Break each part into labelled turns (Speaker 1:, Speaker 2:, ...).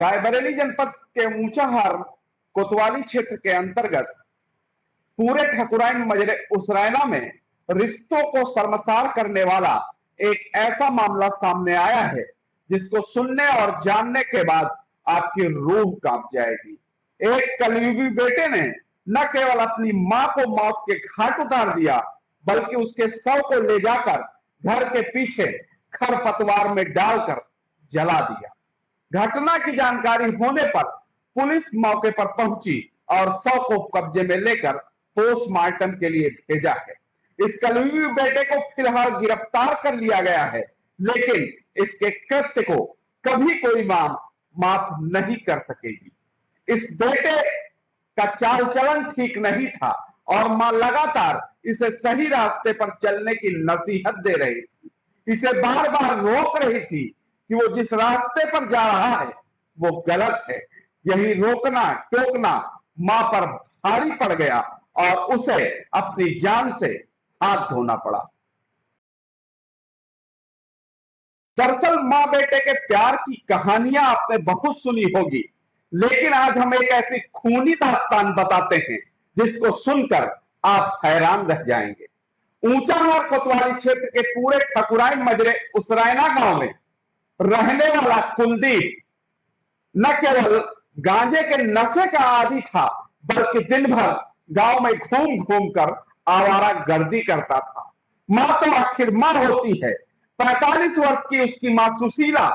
Speaker 1: रायबरेली जनपद के ऊंचाहार कोतवाली क्षेत्र के अंतर्गत पूरे ठकुराइन मजरे उसरैना में रिश्तों को शर्मसार करने वाला एक ऐसा मामला सामने आया है जिसको सुनने और जानने के बाद आपकी रूह कांप जाएगी। एक कलयुगी बेटे ने न केवल अपनी मां को मौत के घाट उतार दिया, बल्कि उसके शव को ले जाकर घर के पीछे खरपतवार में डालकर जला दिया। घटना की जानकारी होने पर पुलिस मौके पर पहुंची और शव को कब्जे में लेकर पोस्टमार्टम के लिए भेजा है। इस कलयुगी बेटे को फिलहाल गिरफ्तार कर लिया गया है, लेकिन इसके कृत्य को कभी कोई मां माफ नहीं कर सकेगी। इस बेटे का चाल चलन ठीक नहीं था और मां लगातार इसे सही रास्ते पर चलने की नसीहत दे रही थी, इसे बार बार रोक रही थी कि वो जिस रास्ते पर जा रहा है वो गलत है। यही रोकना टोकना मां पर भारी पड़ गया और उसे अपनी जान से हाथ धोना पड़ा। दरअसल मां बेटे के प्यार की कहानियां आपने बहुत सुनी होगी, लेकिन आज हम एक ऐसी खूनी दास्तान बताते हैं जिसको सुनकर आप हैरान रह जाएंगे। ऊंचाहार कोतवाली क्षेत्र के पूरे ठकुराइन मजरे उसरैना गांव में रहने वाला कुलदीप न केवल गांजे के नशे का आदी था, बल्कि दिन भर गांव में घूम घूम कर आवारा गर्दी करता था। मां तो आखिर मां होती है। 45 वर्ष की उसकी मां सुशीला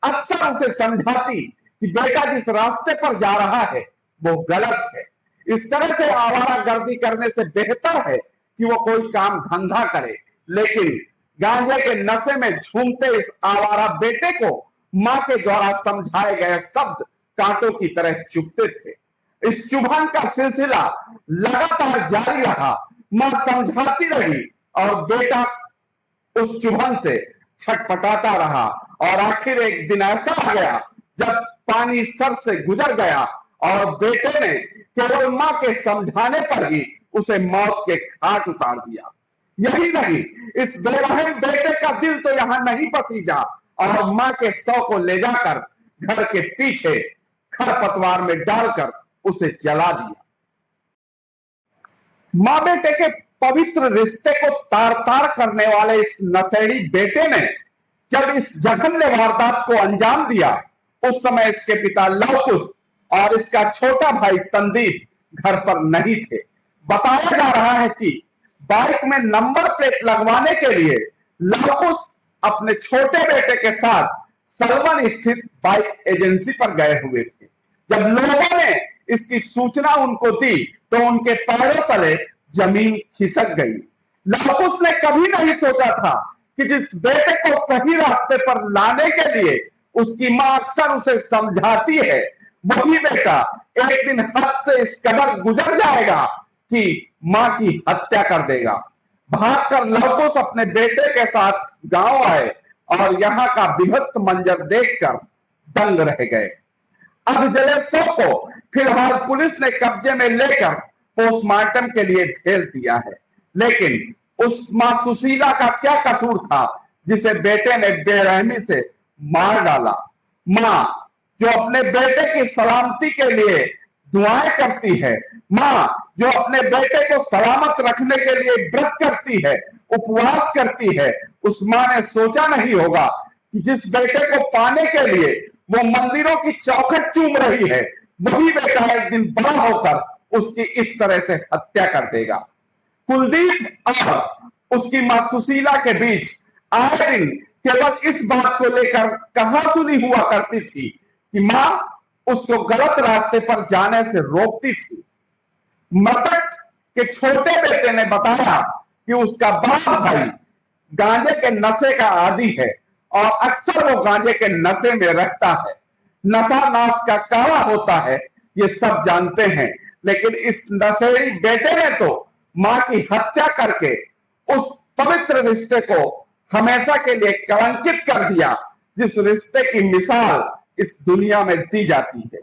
Speaker 1: अक्सर उसे समझाती कि बेटा जिस रास्ते पर जा रहा है वो गलत है। इस तरह से आवारा गर्दी करने से बेहतर है कि वो कोई काम धंधा करे, लेकिन गांजे के नशे में झूमते इस आवारा बेटे को मां के द्वारा समझाए गए शब्द कांटों की तरह चुभते थे। इस चुभन का सिलसिला लगातार जारी रहा। मां समझाती रही और बेटा उस चुभन से छटपटाता रहा और आखिर एक दिन ऐसा आ गया जब पानी सर से गुजर गया और बेटे ने केवल मां के समझाने पर ही उसे मौत के घाट उतार दिया। यही नहीं, इस बेरहम बेटे का दिल तो यहां नहीं पसीजा और मां के शव को ले जाकर घर के पीछे खरपतवार में डालकर उसे जला दिया। मां बेटे के पवित्र रिश्ते को तार तार करने वाले इस नशेड़ी बेटे ने जब इस जघन्य वारदात को अंजाम दिया, उस समय इसके पिता लवकुश और इसका छोटा भाई संदीप घर पर नहीं थे। बताया जा रहा है कि बाइक में नंबर प्लेट लगवाने के लिए लवकुश अपने छोटे बेटे के साथ सलवन स्थित बाइक एजेंसी पर गए हुए थे। जब लोगों ने इसकी सूचना उनको दी तो उनके पैरों तले जमीन खिसक गई। लवकुश ने कभी नहीं सोचा था कि जिस बेटे को सही रास्ते पर लाने के लिए उसकी मां अक्सर उसे समझाती है, वही बेटा एक दिन हद से इस कदर गुजर जाएगा कि मां की हत्या कर देगा। भागकर लवकुश अपने बेटे के साथ गांव आए और यहां का विभत्स मंजर देखकर दंग रह गए। अब जले शव को फिलहाल पुलिस ने कब्जे में लेकर पोस्टमार्टम के लिए भेज दिया है, लेकिन उस मां सुशीला का क्या कसूर था जिसे बेटे ने बेरहमी से मार डाला। मां जो अपने बेटे की सलामती के लिए दुआएं करती है, मां जो अपने बेटे को सलामत रखने के लिए व्रत करती है, उपवास करती है, उस मां ने सोचा नहीं होगा कि जिस बेटे को पाने के लिए वो मंदिरों की चौखट चूम रही है, वही बेटा एक दिन बड़ा होकर उसकी इस तरह से हत्या कर देगा। कुलदीप और उसकी मां सुशीला के बीच आए दिन केवल इस बात को लेकर कहासुनी हुआ करती थी कि मां उसको गलत रास्ते पर जाने से रोकती थी। मृतक के छोटे बेटे ने बताया कि उसका बड़ा भाई गांजे के नशे का आदी है और अक्सर वो गांजे के नशे में रहता है। नशा नाश का काला होता है, ये सब जानते हैं, लेकिन इस नशेड़ी बेटे ने तो मां की हत्या करके उस पवित्र रिश्ते को हमेशा के लिए कलंकित कर दिया, जिस रिश्ते की मिसाल इस दुनिया में दी जाती है।